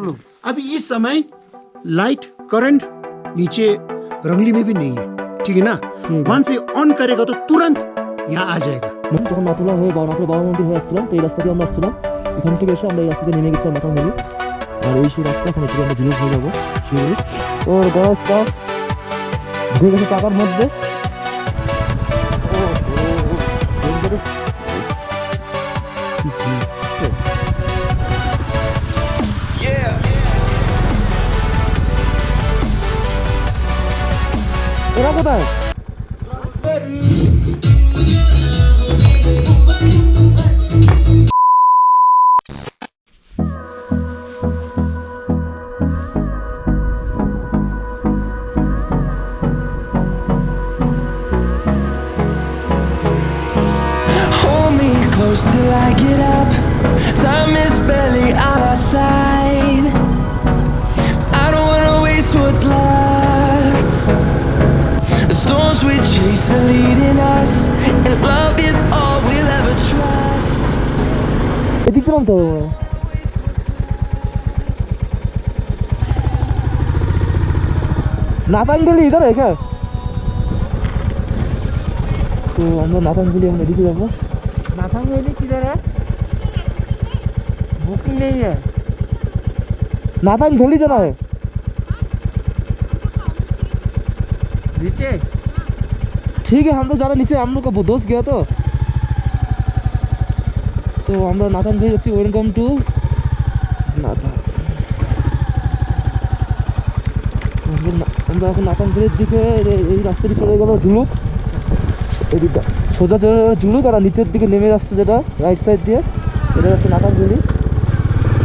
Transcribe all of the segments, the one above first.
बोलो। अभी इस समय लाइट करंट नीचे रंगली में भी नहीं है, ठीक है ना। वहां से ऑन करेगा तो तुरंत यहाँ आ जाएगा। যখন নাথুলা হয়ে নাথুলা বাবা মন্দির হয়ে আসছিলাম, তো এই রাস্তা দিয়ে আমরা আসছিলাম। এখান থেকে এসে আমরা এই রাস্তা দিয়ে নেমে গেছিলাম মাথামুড়ি, আর এই সেই রাস্তা এখন থেকে আমরা ঝিনুক হয়ে যাবো শিউরি। ওর গাছটা ঢুকে গেছে চাকার মধ্যে। ওরা কোথায়? Close till I get up. Time is barely on our side. I don't wanna waste what's left. The storms we chase are leading us, and love is all we'll ever trust. এদিক দিলাম তো নাতাঙ্গলি ইধার है তো আমরা নাতাঙ্গলি আমরা এদিকে যাবো। नाथांगली किधर है? बुकिंग नहीं है। नाथांगली जाना है नीचे। ठीक है, हम लोग जा रहे नीचे, हम लोग का दोस्त गया तो আমরা নাথানগলি যাচ্ছি। Welcome to Nathan. আমরা এখন নাথানগলির দিকে এই রাস্তাটি চলে গেল ঝুলুক, এদিকটা সোজা চলে ঝুলুক, আর নিচের দিকে নেমে যাচ্ছে যেটা রাইট সাইড দিয়ে, এটা যাচ্ছে নাথানগলি।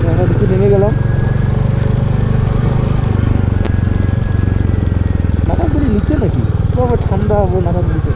আমরা নিচে নেমে গেলাম। নাথানগলি নিচে নাকি বাবা, ঠান্ডা হবো নাথানগলিতে।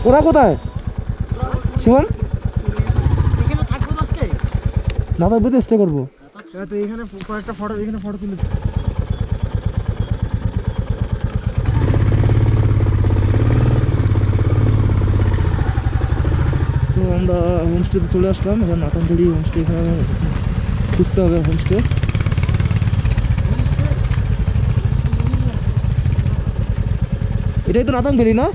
ওরা কোথায়? শিবন এখানে থাকবো আজকে না, থাকবে তো স্টে করবো। তো এখানে কয়েকটা ফটো, এখানে ফটো তুলে তো আমরা হোমস্টেতে চলে আসলাম। এবার নাতানঝুড়ি হোমস্টে, এখানে খুঁজতে হবে হোমস্টে। এটাই তো নাতানঝুড়ি না?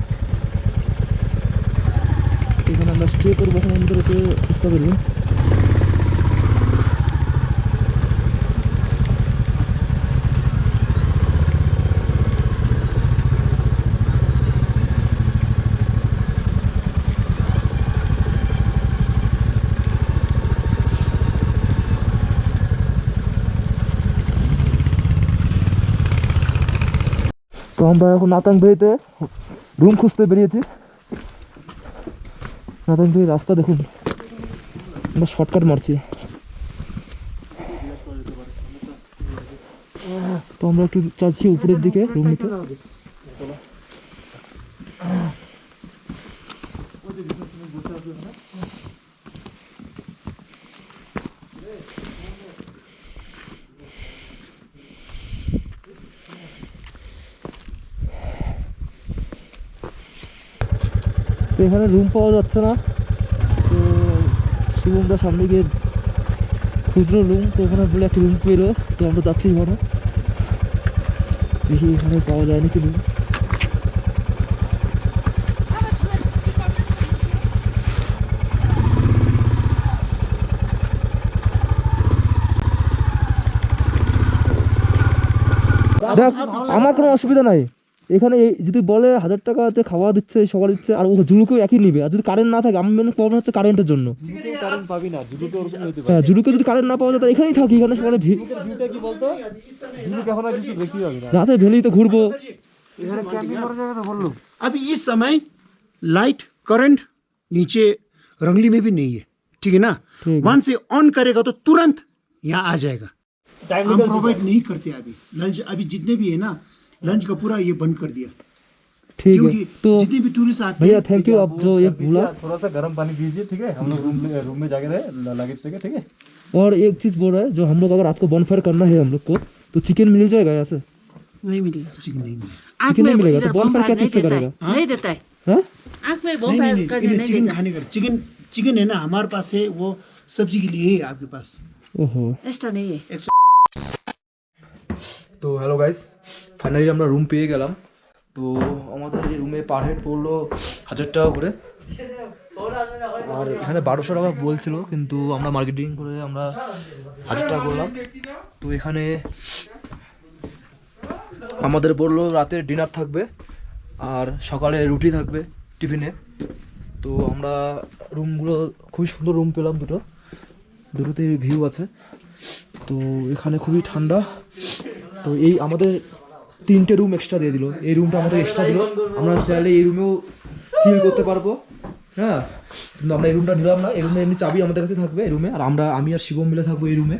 এখানে আমরা স্টে করবো, এখন আমাদেরকে খুঁজতে পারবো। তো আমরা এখন নাতাংভেড়িতে রুম খুঁজতে বেরিয়েছি। নাতাংভেড়ি রাস্তা দেখুন, আমরা শর্টকাট মারছি। তো আমরা একটু চাচ্ছি উপরের দিকে রুম নিতে। তো এখানে রুম পাওয়া যাচ্ছে না, তো শিবমটা সামনে গিয়ে খুচরো রুম, তো এখানে বলে একটা রুম পেলো, তো আমরা যাচ্ছি এখানে, দেখি এখানে পাওয়া যায় নাকি রুম। দেখ আমার কোনো অসুবিধা নাই এখানে, যদি বলে 1000 টাকাতে খাওয়া দিচ্ছে, সকাল দিচ্ছে, আর ও জুলুকেও একই নিবে। আর যদি কারেন্ট না থাকে, আমার মেন প্রবলেম হচ্ছে কারেন্টের জন্য। হ্যাঁ, জুলুকে যদি কারেন্ট না পাওয়া যায় তাহলে এখানেই থাকি, এখানে সকালে রাতে ভ্যালিতে ঘুরবো। अभी इस समय लाइट करंट नीचे रंगली में भी नहीं है, ठीक है ना। वहां से ऑन करेगा तो तुरंत यहाँ आ जाएगा। हम प्रोवाइड नहीं करते अभी लंच, अभी जितने भी है ना लंच का पूरा ये बंद कर दिया, ठीक है। क्योंकि तो जितने भी टूरिस्ट आते भैया हैं थैंक यू, आप जो ये बोला। थोड़ा सा गर्म पानी दीजिए, ठीक है। हम लोग रूम में जाके रहे लगेज लेके, ठीक है। और एक चीज़ बोल रहा है, जो हम लोग अगर रात को बॉनफायर करना है हम लोग को, तो चिकन मिल जाएगा यहाँ से? नहीं मिलेगा। चिकन नहीं मिलेगा। आँख चिकन में नहीं मिलेगा, इधर तो bonfire क्या bonfire चीज़ से नहीं देता करेगा? है, नहीं देता है। हाँ आँख में नहीं bonfire नहीं करने इन्हें नहीं चिकन देता। खाने का चिकन है ना हमारे पास है, वो सब्जी के लिए है आपके पास। ओहो। एक्स्ट्रा नहीं है। তো হ্যালো গাইস, ফাইনালি আমরা রুম পেয়ে গেলাম। তো আমাদের এই রুমে পার হেড পড়লো 1000 টাকা করে, আর এখানে 1200 টাকা বলছিল, কিন্তু আমরা মার্কেটিং করে আমরা 1000 টাকা করলাম। তো এখানে আমাদের পড়লো রাতে ডিনার থাকবে আর সকালে রুটি থাকবে টিফিনে। তো আমরা রুমগুলো খুবই সুন্দর রুম পেলাম, দুটোতেই ভিউ আছে। তো এখানে খুবই ঠান্ডা। তো এই আমাদের 3টে রুম এক্সট্রা দিয়ে দিল, এই রুমটা আমাদের এক্সট্রা দিল। আমরা চাইলে এই রুমেও চিল করতে পারবো, হ্যাঁ। কিন্তু আমরা এই রুমটা নিলাম না, এই রুমে এমনি চাবি আমাদের কাছে থাকবে এই রুমে। আর আমি আর শিবম মিলে থাকবো এই রুমে।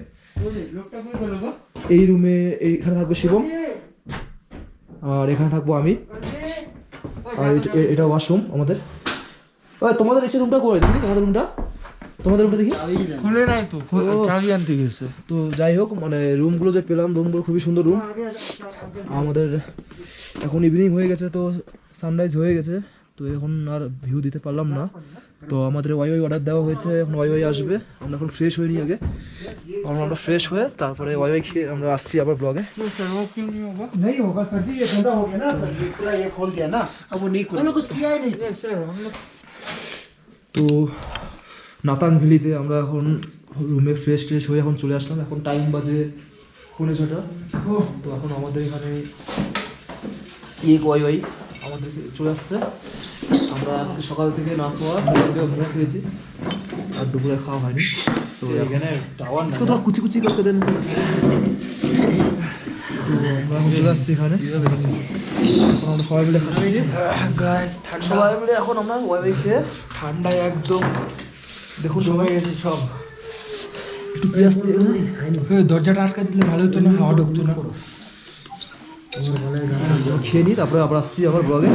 এই রুমে এখানে থাকবে শিবম, আর এখানে থাকবো আমি, আর এটা ওয়াশরুম আমাদের। তোমাদের এসে রুমটা করে দেখি, তোমাদের রুমটা দেখি। খুলে নাই তো, চাবি আনতে গেছে। তো যাই হোক, মানে রুমগুলো যে পেলাম, রুমগুলো খুবই সুন্দর রুম। আমাদের এখন ইভিনিং হয়ে গেছে, তো সানরাইজ হয়ে গেছে, তো এখন আর ভিউ দিতে পারলাম না। তো আমাদের ওয়াইওয়াই অর্ডার দেওয়া হয়েছে, এখন ওয়াইওয়াই আসবে। আমরা এখন ফ্রেশ হয়ে নিই আগে, আমরা ফ্রেশ হয়ে তারপরে ওয়াইওয়াই খেয়ে আমরা আসছি আবার ব্লগে। नहीं होगा सर जी, ये गंदा हो गया ना सर, ये पूरा ये खोल दिया ना, अब वो नहीं खोलेगा। कुछ किया ही नहीं सर, हम लोग তো নাতাং ভ্যালিতে আমরা এখন রুমে ফ্রেশ হয়ে এখন চলে আসলাম। এখন টাইম বাজে 6:45। তো এখন আমাদের এখানে ওয়াই আমাদের চলে আসছে। আমরা আজকে সকাল থেকে না খাওয়া মোমো খেয়েছি, আর দুপুরে খাওয়া হয়নি। তো এখানে টাওয়ার না, তোরা কুচি কুচি করতে দেন। তো আমরা এখন চলে আসছি এখানে, এখন আমরা সবাই মিলে খাচ্ছি। গাইস সবাই মিলে এখন আমরা ওয়াই খেয়ে ঠান্ডায় একদম দেখুন জমে গেছে সব। একটু পেঁয়াজ দিয়ে দরজাটা আটকে দিলে ভালো হতো না, হাওয়া ঢুকতো না। খেয়ে নিই, তারপরে আবার আসছি আবার ব্লগে।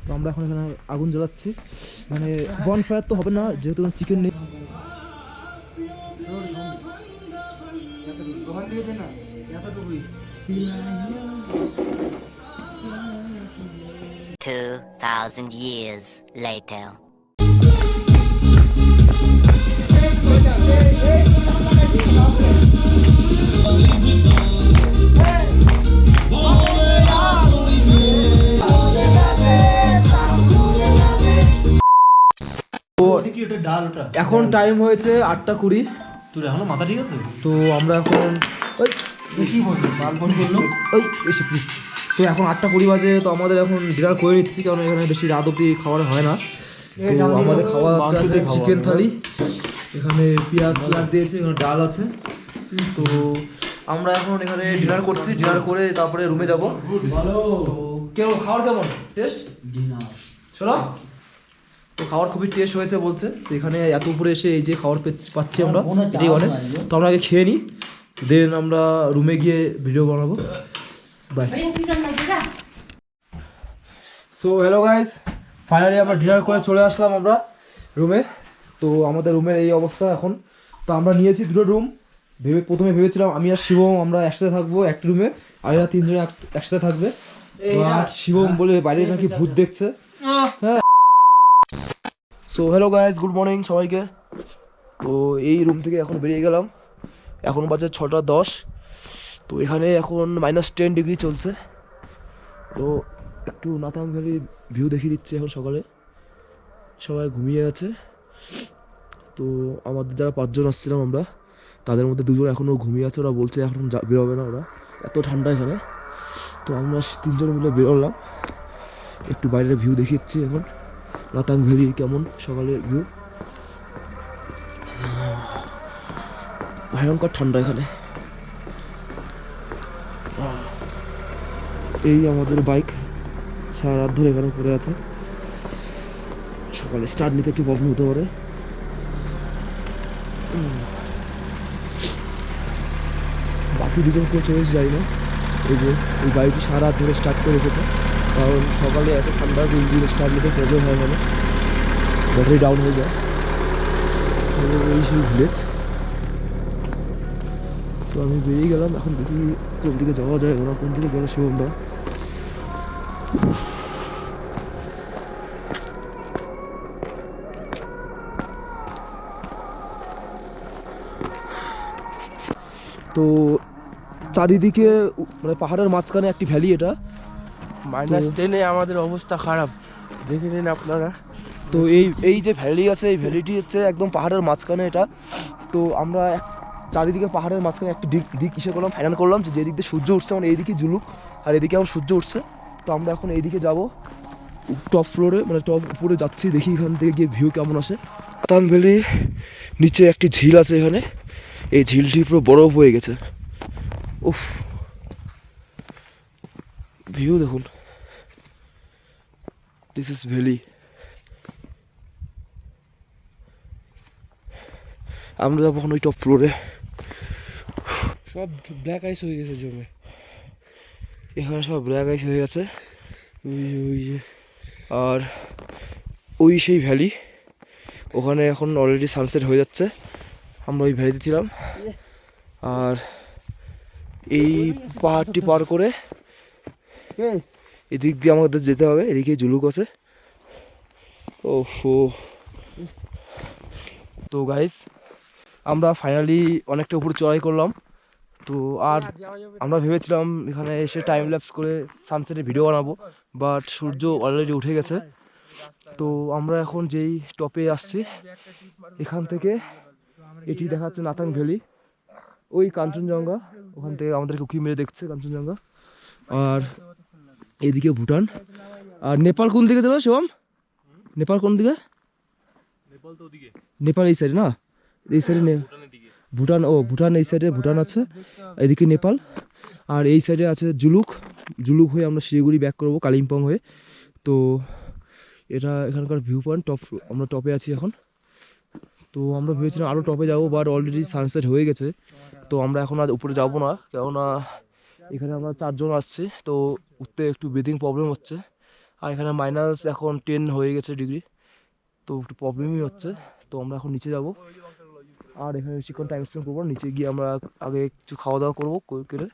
তো আমরা এখন এখানে আগুন জ্বালাচ্ছি। মানে বনফায়ার তো হবে না, যেহেতু চিকেন নেই। ওখান থেকে দে না, এতটুকুই। 2,000 years later. এখন টাইম হয়েছে 8:20। তোর এখনো মাথা ঠিক আছে? তো আমরা এখন বেশি প্লিজ। তো এখন 8:20 বাজে। তো আমাদের এখন ডিনার করে নিচ্ছি, কারণ এখানে বেশি রাত অব্দি খাবার হয় না। তো আমাদের খাওয়া আছে চিকেন থালি, এখানে পেঁয়াজ স্যালাড দিয়েছে, এখানে ডাল আছে। তো আমরা এখন এখানে ডিনার করছি, ডিনার করে তারপরে রুমে যাবো। তো কেমন খাবার, কেমন টেস্ট শোনো? তো খাবার খুবই টেস্ট হয়েছে বলছে। তো এখানে এত উপরে এসে এই যে খাবার পাচ্ছি আমরা, এটাই অনেক। তো আমরা আগে খেয়ে নিই, দেন আমরা রুমে গিয়ে ভিডিও বানাবো। Bye. So hello guys, finally আমরা ডিনার করে চলে আসলাম আমরা রুমে। তো আমাদের রুমের এই অবস্থা এখন। তো আমরা নিয়েছি 2টো রুম। প্রথমে ভেবেছিলাম আমি আর শিবম আমরা একসাথে থাকবো একটা রুমে, আর এরা 3 জন একসাথে থাকবে। আর শিবম বলে বাইরে নাকি ভূত দেখছে। হ্যাঁ। So hello guys, good morning সবাইকে। তো এই রুম থেকে এখন বেরিয়ে গেলাম, এখন বাজে 6:10। তো এখানে এখন -10 ডিগ্রি চলছে। তো একটু নাতাং ভ্যালি ভিউ দেখিয়ে দিচ্ছি। এখন সকালে সবাই ঘুমিয়ে আছে। তো আমাদের যারা 5 জন আসছিলাম আমরা, তাদের মধ্যে 2 জন এখনও ঘুমিয়ে আছে। ওরা বলছে এখন বেরোবে না, ওরা এত ঠান্ডা এখানে। তো আমরা 3 জন মিলে বেরোলাম, একটু বাইরের ভিউ দেখিয়েছি। এখন নাতাং ভ্যালি কেমন সকালের ভিউ, ভয়ঙ্কর ঠান্ডা এখানে। এই আমাদের বাইক সারা রাত ধরে এখানে পড়ে আছে। সকালে স্টার্ট নিতে একটু প্রবলেম হতে পারে। বাকি দুজন কেউ চলে যায় না। এই যে এই গাড়িটি সারা রাত ধরে স্টার্ট করে রেখেছে, কারণ সকালে এত ঠান্ডা যে ইঞ্জিন স্টার্ট নিতে প্রবলেম হয় না, ব্যাটারি ডাউন হয়ে যায়। তো এই সেই ভিলেজ। তো আমি বেরিয়ে গেলাম, এখন দেখি কোন দিকে যাওয়া যায়, ওরা কোন দিকে গেল সেও আমরা। তো চারিদিকে মানে পাহাড়ের মাঝখানে একটি ভ্যালি, এটা -10-এ আমাদের অবস্থা খারাপ, দেখে নিন আপনারা। তো এই যে ভ্যালি আছে, এই ভ্যালিটি হচ্ছে একদম পাহাড়ের মাঝখানে এটা। তো আমরা চারিদিকে পাহাড়ের মাঝখানে একটি দিক ইসে করলাম, ফাইনাল করলাম যে যেদিক দিয়ে সূর্য উঠছে মানে এইদিকে জুলুক, আর এদিকে এখন সূর্য উঠছে। তো আমরা এখন এইদিকে যাব, টপ ফ্লোরে মানে টপ উপরে যাচ্ছি, দেখি এখান থেকে গিয়ে ভিউ কেমন আসে। নাতাং ভ্যালি নিচে একটি ঝিল আছে এখানে, এই ঝিলটি পুরো বরফ হয়ে গেছে। উফ, ভিউ দেখুন, দিস ইজ ভ্যালি। আমরা যাবো এখন ওই টপ ফ্লোরে। সব ব্ল্যাক আইস হয়ে গেছে জমে, এখানে সব ব্ল্যাক আইস হয়ে গেছে। ওই যে আর ওই সেই ভ্যালি, ওখানে এখন অলরেডি সানসেট হয়ে যাচ্ছে। আমরা ওই ভ্যালিতে ছিলাম, আর এই পাহাড়টি পার করে এদিক দিয়ে আমাদের যেতে হবে, এদিকে জুলুক আছে। ওহো, তো গাইস আমরা ফাইনালি অনেকটা উপরে চড়াই করলাম। তো আর আমরা ভেবেছিলাম এখানে এসে টাইম ল্যাপস করে সানসেটের ভিডিও বানাবো, বাট সূর্য অলরেডি উঠে গেছে। তো আমরা এখন যেই টপে আসছি, এখান থেকে এটি দেখাচ্ছে নাতাং ভ্যালি, ওই কাঞ্চনজঙ্ঘা, ওখান থেকে আমাদেরকে উঁকি মেরে দেখছে কাঞ্চনজঙ্ঘা। আর এদিকে ভুটান। আর নেপাল কোন দিকে যাবে শিবম? নেপাল কোন দিকে? নেপাল এই সাইডে না, এই সাইডে ভুটান। ও ভুটান এই সাইডে ভুটান আছে, এদিকে নেপাল। আর এই সাইডে আছে জুলুক হয়ে আমরা শিলিগুড়ি ব্যাক করবো কালিম্পং হয়ে। তো এটা এখানকার ভিউ পয়েন্ট, আমরা টপে আছি এখন। তো আমরা ভেবেছিলাম আরও টপে যাবো, বাট অলরেডি সানসেট হয়ে গেছে। তো আমরা এখন আর উপরে যাবো না, কেননা এখানে আমরা 4 জন আসছি, তো উঠতে একটু ব্রিদিং প্রবলেম হচ্ছে। আর এখানে এখন -10 হয়ে গেছে ডিগ্রি, তো একটু প্রবলেমই হচ্ছে। তো আমরা এখন নিচে যাব, আর এখানে বেশিক্ষণ টাইম স্পেন্ড করবো। নিচে গিয়ে আমরা আগে কিছু খাওয়া দাওয়া করবো, করে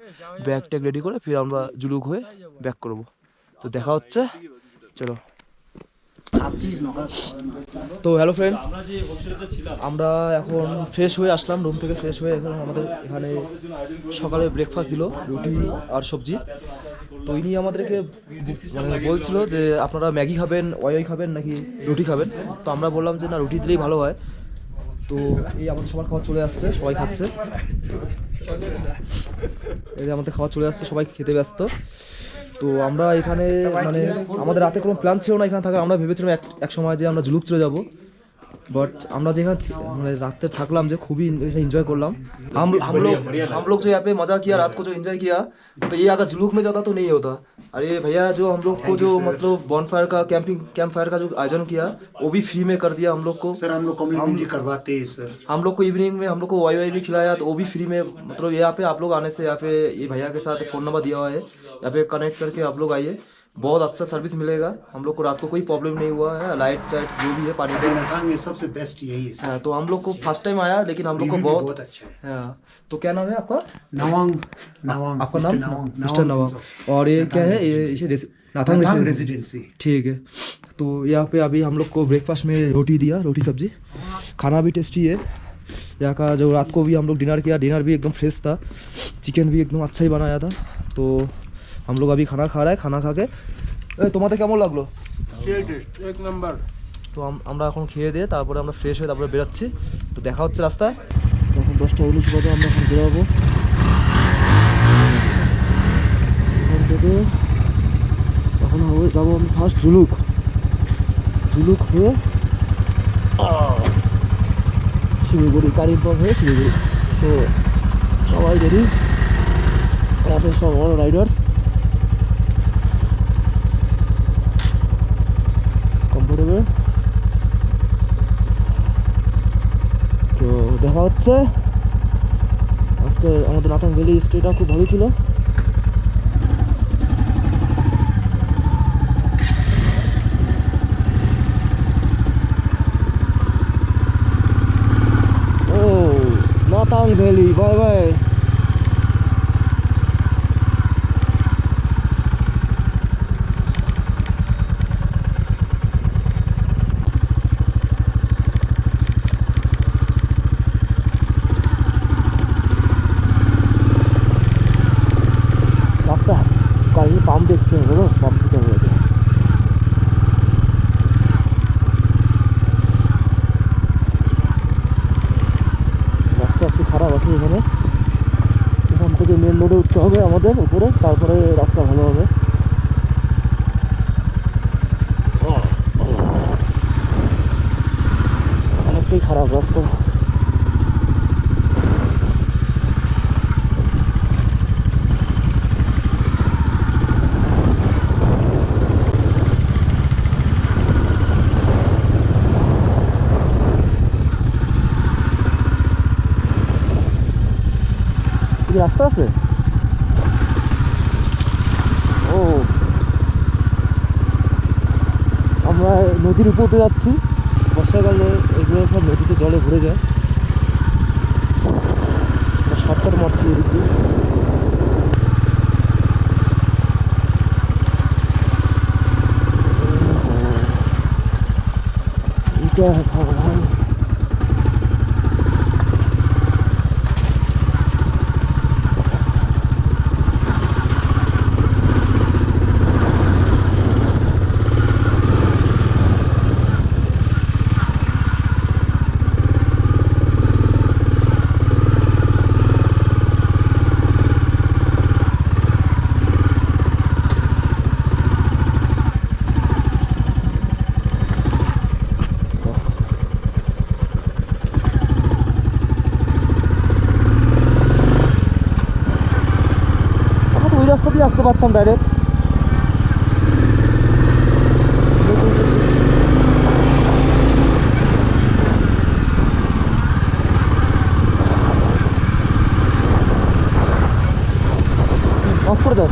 ব্যাগ ট্যাগ রেডি করে ফির আমরা জুলুক হয়ে ব্যাক করবো। তো দেখা হচ্ছে, চলো। তো হ্যালো ফ্রেন্ডস, আমরা এখন ফ্রেশ হয়ে আসলাম রুম থেকে। ফ্রেশ হয়ে এখন আমাদের এখানে সকালে ব্রেকফাস্ট দিল, রুটি আর সবজি। তো ইনি আমাদেরকে মানে বলছিল যে আপনারা ম্যাগি খাবেন, ওয়াই খাবেন নাকি রুটি খাবেন। তো আমরা বললাম যে না, রুটি দিলেই ভালো হয়। তো এই আমাদের সবার খাওয়া চলে আসছে, সবাই খাচ্ছে। এই যে আমাদের খাওয়া চলে আসছে, সবাই খেতে ব্যস্ত। তো আমরা এখানে মানে আমাদের রাতে কোনো প্ল্যান ছিল না এখানে থাকার। আমরা ভেবেছিলাম এক সময় যে আমরা জুলুক চলে যাবো, बट আমরা যেখানে মানে রাতে থাকলাম যে খুবই एंजॉय करलाम। हम लोग जो यहाँ पे मज़ा किया, रात को जो एंजॉय किया, तो ये अगर जुलूक में जाता तो नहीं होता। अरे भैया जो हम लोग को जो मतलब बॉनफायर का कैंप फायर का जो आयोजन किया वो भी फ्री में कर दिया हम लोग को। सर हम लोग कम्युनिटी करवाते हैं सर। हम लोग को इवनिंग में हम लोग को वाई भी खिलाया, तो वो भी फ्री में। मतलब यहाँ पे आप लोग आने से यहाँ पे ये भैया के साथ फ़ोन नंबर दिया हुआ है, यहाँ पे कनेक्ट करके आप लोग आइए, बहुत अच्छा सर्विस मिलेगा। हम लोग को रात को कोई प्रॉब्लम नहीं हुआ है, लाइट चाइट जो भी है पानी का। नातांग में सबसे बेस्ट यही है सर। तो हम लोग को फर्स्ट टाइम आया, लेकिन हम लोग को बहुत अच्छा है। हाँ, तो क्या नाम है आपका? नवांग। आपका नाम? मिस्टर नवांग। और ये क्या है? ये नातांग रेजिडेंसी। ठीक है। तो यहाँ पे अभी हम लोग को ब्रेकफास्ट में रोटी दिया, रोटी सब्जी। खाना भी टेस्टी है यहाँ का। जो रात को भी हम लोग डिनर किया, डिनर भी एकदम फ्रेश था, चिकन भी एकदम अच्छा ही बनाया था। तो हम लोग अभी खाना खा रहे हैं, खाना खा के তোমাদের কেমন লাগলো? এক নাম্বার। তো আমরা এখন খেয়ে দিয়ে তারপরে আমরা ফ্রেশ হয়ে তারপরে বেরোচ্ছি। তো দেখা হচ্ছে রাস্তায়। তখন 10:19 বাজে, আমরা এখন বেরোবো। এখন যাবো আমি ফার্স্ট জুলুক হয়ে শিলিগুড়ি, কালিম্পং হয়ে শিলিগুড়ি। তো সবাই রেডি, রাতের সব বড় রাইডার্স কমফোর্টেবল। দেখা হচ্ছে। আজকে আমাদের নাতাং ভ্যালি স্টেটা খুব ভালো ছিল। ও নাতাং ভ্যালি, বাই বাই। রাস্তা গাড়ি পাম্প দেখতে হবে গো, পাম্প দিতে হবে। রাস্তা একটু খারাপ আছে এখানে, এখান থেকে মেন রোডে উঠতে হবে আমাদের উপরে, তারপরে রাস্তা ভালো হবে। অনেকটাই খারাপ রাস্তা। রাস্তা আছে, ও আমরা নদীর উপর দিয়ে যাচ্ছি। বর্ষাকালে এগুলো সব নদীতে জলে ভরে যায়। আমরা শর্টকাট মারছি এদিক দিয়ে। এটা ভাই রাস্তা দিয়ে আসতে পারতাম ডাইরেক্ট। অফ করে দাও।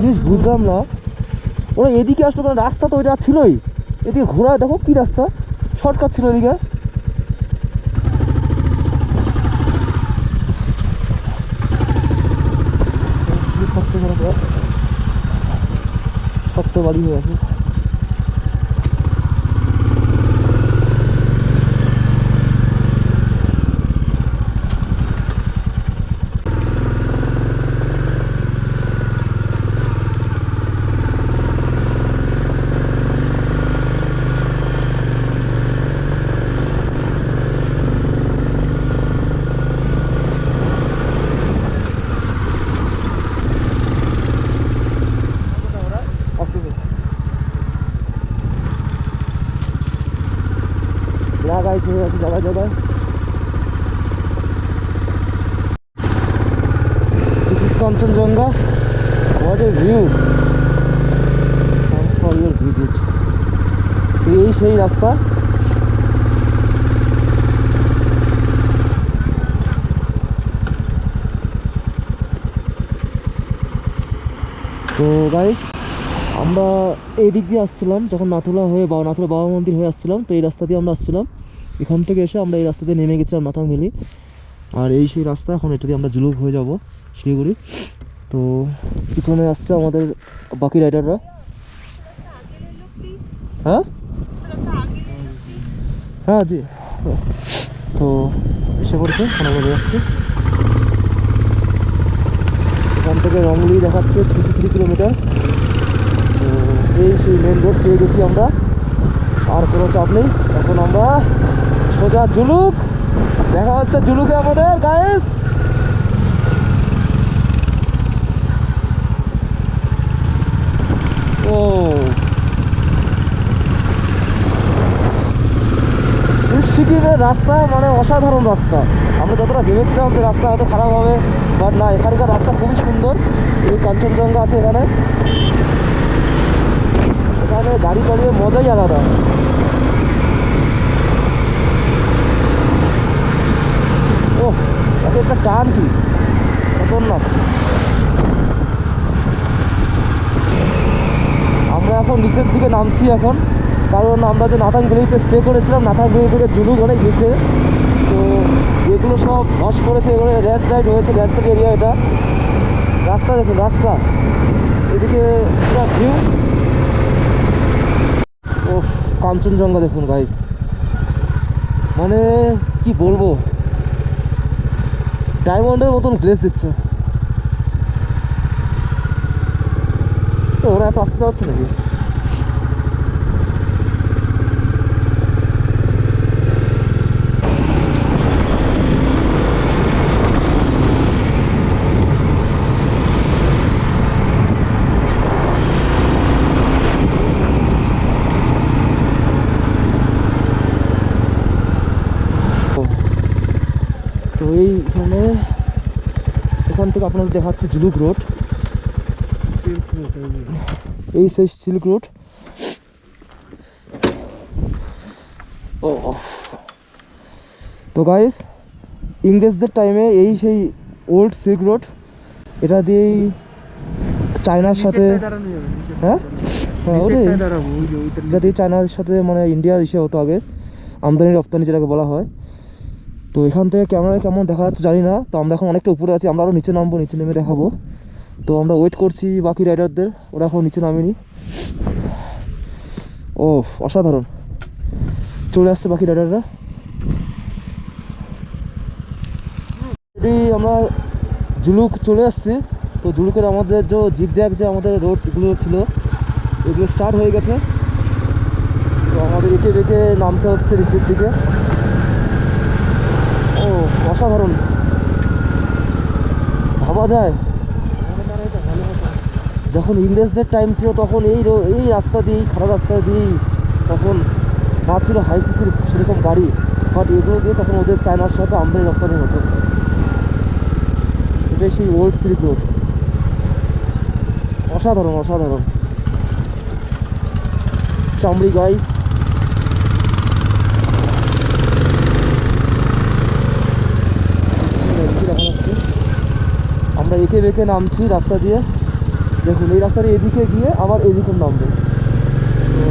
জিনিস বুঝলাম না, ওরা এদিকে আসলো কেন? রাস্তা তো ওইটা ছিলই, এদিকে ঘোরা দেখো কি রাস্তা, শর্টকাট ছিল এদিকে। শক্ত বাড়ি হয়ে আছে। লাগাইছে হয়ে আছে জায়গায় জায়গায়। This is Kanchenjunga. What a view! Thanks for your visit. এই সেই রাস্তা। তো গাইস, আমরা এই দিক দিয়ে আসছিলাম যখন নাথুলা হয়ে নাথুলা বাবা মন্দির হয়ে আসছিলাম, তো এই রাস্তা দিয়ে আমরা আসছিলাম। এখান থেকে এসে আমরা এই রাস্তা দিয়ে নেমে গেছিলাম নাতাং ভ্যালি। আর এই সেই রাস্তা, এখন এটা দিয়ে আমরা জুলুক হয়ে যাব শিলিগুড়ি। তো পিছনে আসছে আমাদের বাকি রাইডাররা। হ্যাঁ হ্যাঁ জি, তো এসে পড়েছে, এখন আমরা বেরোচ্ছি। এখান থেকে রংলি দেখাচ্ছে 33 কিলোমিটার। তো এই সেই মেন রোড পেয়ে গেছি আমরা, আর কোনো চাপ নেই। এখন আমরা সোজা জুলুক, দেখা হচ্ছে জুলুকে আমাদের গাইস। ও সিকিমের রাস্তা মানে অসাধারণ রাস্তা। আমরা যতটা ভেবেছিলাম যে রাস্তা হয়তো খারাপ হবে, বাট না, এখানকার রাস্তা খুবই সুন্দর। এই কাঞ্চনজঙ্ঘা আছে এখানে, এখানে গাড়ি চালিয়ে মজাই আলাদা। ও এত একটা টান কি খতরনাক। আমরা এখন নিচের দিকে নামছি এখন, কারণ আমরা যে নাথানগেলিতে স্টে করেছিলাম, নাথানগেলি থেকে জুলুক অনেক নিচে। তো এগুলো সব ধস পড়েছে, এগুলো ল্যান্ডস্লাইড হয়েছে, ল্যান্ডস্লাইড এরিয়া এটা। রাস্তা দেখুন, রাস্তা এদিকে পুরো ভিউ। ও কাঞ্চনজঙ্ঘা দেখুন গাইস, মানে কি বলবো, ডায়মন্ডের মতন গ্লেজ দিচ্ছে। তো ওরা এত আসতে যাচ্ছে নাকি? তো এইখানে, এখান থেকে আপনাদের দেখাচ্ছে জুলুক রোড, এই সেই সিল্ক রোড। ও তো গাইস, ইংরেজদের টাইমে এই সেই ওল্ড সিল্ক রোড, এটা দিয়েই চায়নার সাথে, হ্যাঁ হ্যাঁ ওটাই, এটা দিয়ে চায়নার সাথে মানে ইন্ডিয়ার ইসে হতো আগে, আমদানি রপ্তানি যেটাকে বলা হয়। তো এখান থেকে ক্যামেরায় কেমন দেখা যাচ্ছে জানি না। তো আমরা এখন অনেকটা উপরে আছি, আমরা আরও নিচে নামবো, নিচে নেমে দেখাবো। তো আমরা ওয়েট করছি বাকি রাইডারদের, ওরা এখন নিচে নামেনি। ও অসাধারণ, চলে আসছে বাকি রাইডাররা। এটি আমরা জুলুক চলে আসছি। তো জুলুকের আমাদের যে জিগজ্যাগ যে আমাদের রোডগুলো ছিল, এগুলো স্টার্ট হয়ে গেছে। তো আমাদের এঁকে বেঁকে নামতে হচ্ছে নিচের দিকে। ও অসাধারণ, ভাবা যায় যখন ইংরেজদের টাইম ছিল তখন এই রাস্তা দিয়েই, খারাপ রাস্তা দিয়েই, তখন না ছিল হাই সিসির সেরকম গাড়ি, বাট এগুলো দিয়ে তখন ওদের চায়নার সাথে আমদানি রপ্তানি হতো। এটাই সেই ওল্ড সিল্ক রোড, অসাধারণ অসাধারণ। চামড়ি গাই, দেখা যাচ্ছে। আমরা এঁকে বেঁকে নামছি রাস্তা দিয়ে, দেখুন এই রাস্তার এদিকে গিয়ে আবার এদিকে নামবে। তো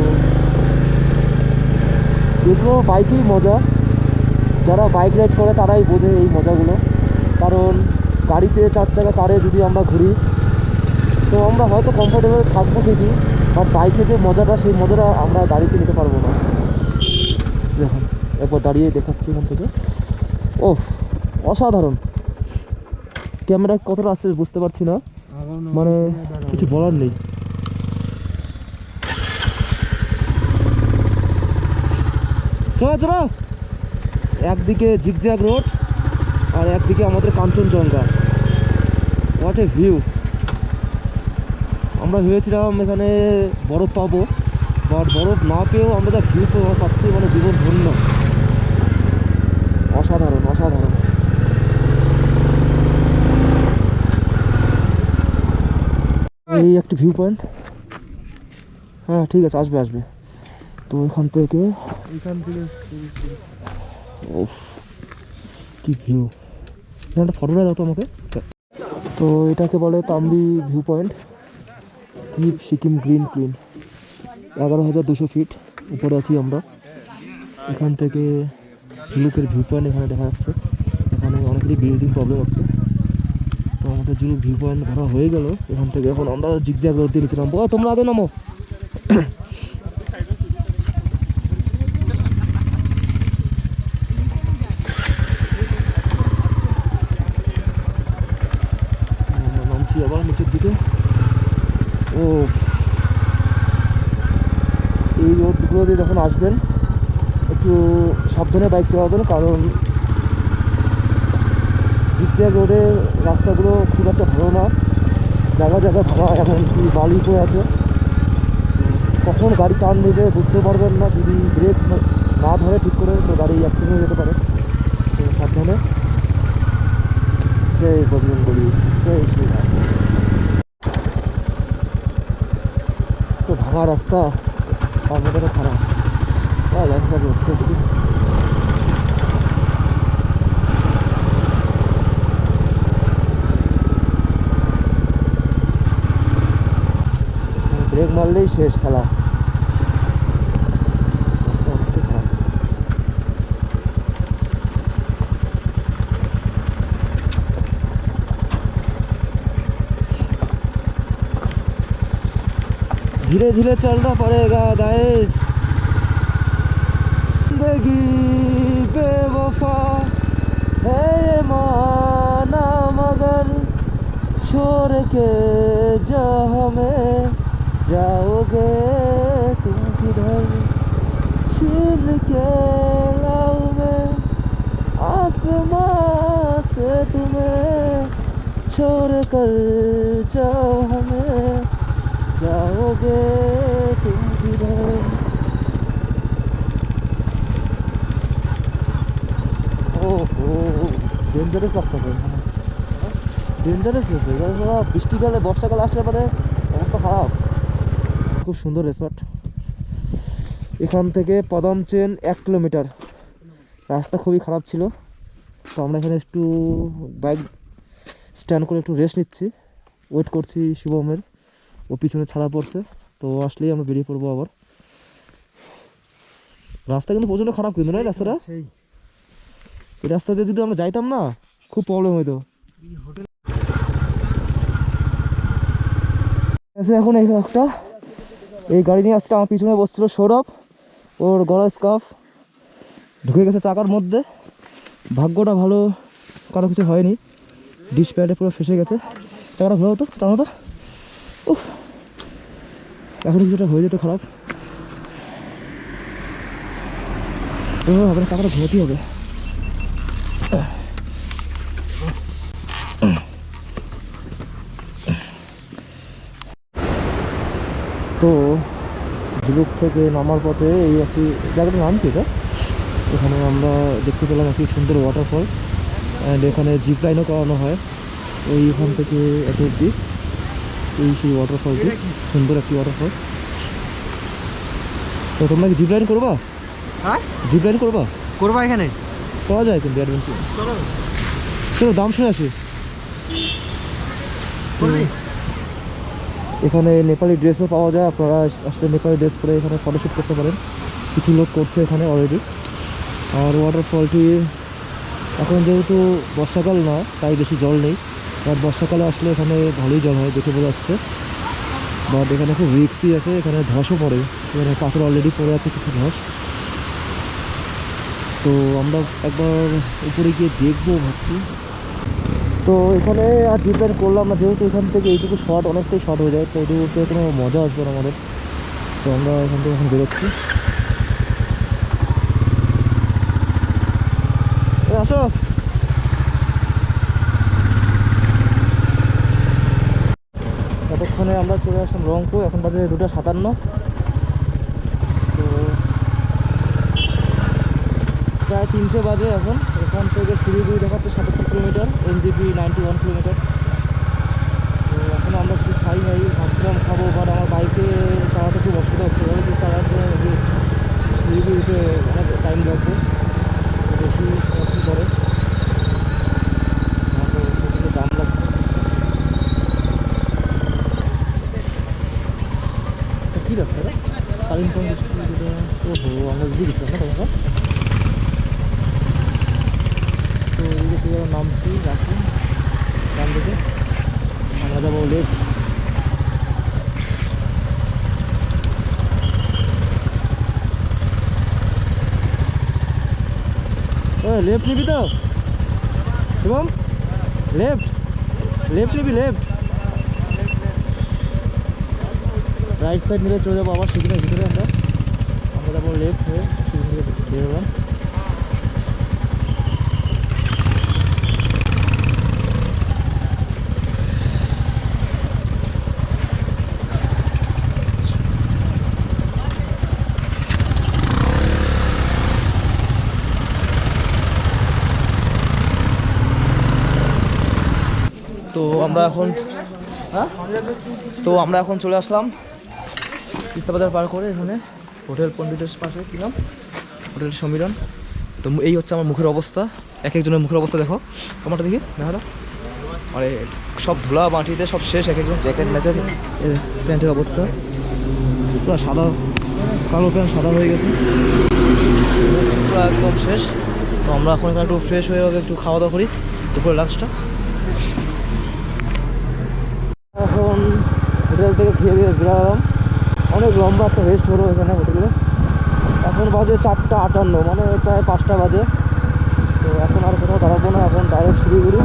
এগুলো বাইকেই মজা, যারা বাইক রাইড করে তারাই বোঝে এই মজাগুলো। কারণ গাড়িতে চার চাকা কারে যদি আমরা ঘুরি, তো আমরা হয়তো কমফোর্টেবল থাকবো ঠিকই, বাট বাইকে যে মজাটা, সেই মজাটা আমরা গাড়িতে নিতে পারবো না। দেখুন একবার দাঁড়িয়ে দেখাচ্ছি এখান থেকে। ও অসাধারণ, ক্যামেরা কতটা আসছে বুঝতে পারছি না, মানে কিছু বলার নেই। চলো চলো, একদিকে জিগজ্যাগ রোড আর একদিকে আমাদের কাঞ্চনজঙ্ঘা। What a view. আমরা ভেবেছিলাম এখানে বরফ পাবো, বাট বরফ না পেয়েও আমরা যা ভিউ পাচ্ছি, মানে জীবন ধন্য। অসাধারণ অসাধারণ। এই একটি ভিউ পয়েন্ট, হ্যাঁ ঠিক আছে, আসবে আসবে। তো এখান থেকে ও কি ভিউ, এখানে ফটোটা দাও তো আমাকে। তো এটাকে বলে Tambi view point, keep Sikkim green clean. 11,200 feet উপরে আছি আমরা। এখান থেকে জুলুকের ভিউ পয়েন্ট এখানে দেখা যাচ্ছে। এখানে অনেকেরই ব্রিদিং প্রবলেম হচ্ছে। তো আমাদের জুলুক ভিউ পয়েন্ট ধরা হয়ে গেল। এখান থেকে এখন আমরা জিগজ্যাগ রোড দিয়ে নিচে নামবো। তোমরা আগে নামো। নামছি আবার নিচের দিকে। ও এই রোডগুলো দিয়ে যখন আসবেন একটু সাবধানে বাইক চালাবেন, কারণ জিগজ্যাগ রোডের রাস্তাগুলো খুব একটা ভালো না, জায়গা জায়গা ভাঙা, এমনকি বালি পড়ে আছে। কখন গাড়ি টার্ন নেবে বুঝতে পারবেন না, যদি ব্রেক না ধরে ঠিক করে তো গাড়ি অ্যাক্সিডেন্ট হয়ে যেতে পারে। তো সাবধানে। জয় বজরংবলী, জয় শ্রীরাম। তো ভাঙা রাস্তা, তার মধ্যে খারাপ ল্যান্ডস্লাইড হচ্ছে। ব্রেক মারলেই শেষ খেলা। রাস্তা অনেকটাই খারাপ। धीरे धीरे चलना पड़ेगा गाइस। जिंदगी बेवफा है ये माना, मगर छोड़ के जा हमें जाओगे तुम किधर, छीन के लाऊं मैं आसमां से तुम्हें, छोड़ कर जाओ हमें जाओगे तुम किधर। ओहो डेंजारास रास्ता, डेंजारास হয়েছে এগুলো। বৃষ্টিকালে বর্ষাকালে আসলে পরে অবস্থা খারাপ। খুব সুন্দর রিসর্ট। এখান থেকে পদমচেন 1 কিলোমিটার। রাস্তা খুবই খারাপ ছিল, তো আমরা এখানে একটু বাইক স্ট্যান্ড করে একটু রেস্ট নিচ্ছি, ওয়েট করছি শুভমের। ও পিছনে ছাড়া পড়ছে, তো আসলেই আমরা বেরিয়ে পড়বো আবার। রাস্তা কিন্তু প্রচণ্ড খারাপ কিন্তু না রাস্তাটা। এই রাস্তা দিয়ে যদি আমরা যাইতাম না, খুব প্রবলেম হইতো। এখন এই একটা এই গাড়ি নিয়ে আসছে, আমার পিছনে বসছিল সৌরভ, ওর গলার স্কার্ফ ঢুকে গেছে চাকার মধ্যে। ভাগ্যটা ভালো, কারো কিছু হয়নি। ডিশ প্যাডে পুরো ফেসে গেছে। চাকাটা ঘোরা হতো, টানো তো। উফ, এখন কিছুটা হয়ে যেত খারাপ। এভাবে হবে না, চাকাটা ঘোরাতেই হবে। তো ঝিলুক থেকে নামার পথে এই একটি জায়গাটার নাম কি এটা, এখানে আমরা দেখতে পেলাম একটি সুন্দর ওয়াটারফল। অ্যান্ড এখানে জিপ লাইনও করানো হয় ওইখান থেকে এত অব্দি। এই সেই ওয়াটারফলটি, সুন্দর একটি ওয়াটারফল। তো তোমরা কি জিপ লাইন করবা? হ্যাঁ, জিপ লাইন করবা? করবা এখানে পাওয়া যায় কিন্তু অ্যাডভেঞ্চার। চলো দাম শুনে আসি। এখানে নেপালি ড্রেসও পাওয়া যায়, আপনারা আসলে নেপালি ড্রেস পরে এখানে ফটোশ্যুট করতে পারেন। কিছু লোক করছে এখানে অলরেডি। আর ওয়াটারফলটি এখন যেহেতু বর্ষাকাল না, তাই বেশি জল নেই। আর বর্ষাকালে আসলে এখানে ভালোই জল হয়, দেখে বোঝা যাচ্ছে। বাট এখানে খুব রিক্সি আছে, এখানে ধসও পড়ে, এখানে পাথর অলরেডি পড়ে আছে কিছু ধস। তো আমরা একবার উপরে গিয়ে দেখবো ভাবছি। তো এখানে আর জিপ লাইন করলাম না, যেহেতু এখান থেকে এইটুকু শর্ট, অনেকটাই শর্ট হয়ে যায়, তো এইটুকুতে কোনো মজা আসবে না আমাদের। তো আমরা এখান থেকে এখন বেরোচ্ছি। আসো। ততক্ষণে আমরা চলে আসলাম রংপুর। এখন বাজে 2:57। তো প্রায় 3টে বাজে এখন। এখান থেকে শিলিগুড়ি দেখাচ্ছে 77 কিলোমিটার, NGP 91 কিলোমিটার। তো এখন আমরা কিছু খাই নাই, ভাবছিলাম খাবো, বাট আমার বাইকে চালাতে খুব অসুবিধা হচ্ছে। যে চালাতে শিলিগুড়িতে অনেক টাইম লাগবে, বেশি কী করে প্রচণ্ড দাম লাগছে। কী রাস্তা রে? কালিম্পং ডিস্ট্রিক্ট। ওহো, আমরা বুঝে গেছিলাম না তোমাকে। তো এই যে নামছি গাছে, ডান দিকে আমরা যাবো লেফট। লেফট নিবি তো শুভম? লেফট লেফট নিবি? লেফট, রাইট সাইড নিলে চলে যাবো আবার শিবিরের ভিতরে। আমরা যাবো লেফট হয়ে শিবির থেকে বের হলাম। তো আমরা এখন চলে আসলাম তিস্তা বাজার পার করে এখানে হোটেল পণ্ডিতের পাশে ছিলাম, হোটেল সমীরণ। তো এই হচ্ছে আমার মুখের অবস্থা, এক একজনের মুখের অবস্থা দেখো, তোমারটা দেখি দেখা দাও, মানে সব ধুলা মাটিতে সব শেষ, এক একজন জ্যাকেট ম্যাকেট, প্যান্টের অবস্থা পুরো সাদা, কালো প্যান্ট সাদা হয়ে গেছে, পুরো একদম শেষ। তো আমরা এখন এখানে একটু ফ্রেশ হয়ে একটু খাওয়া দাওয়া করি দুপুরের লাঞ্চটা। এখন হোটেল থেকে খেয়ে দিয়ে বেরোলাম, অনেক লম্বা একটা রেস্ট হলো এখানে হোটেলে। এখন বাজে 4:58, মানে প্রায় 5টা বাজে। তো এখন আর কোথাও দাঁড়াবো না, এখন ডাইরেক্ট শিলিগুড়ি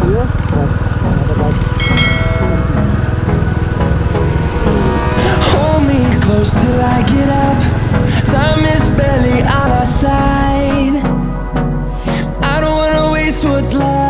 গিয়ে Hold me close till I get up. Time is barely on our side. I don't wanna waste what's left.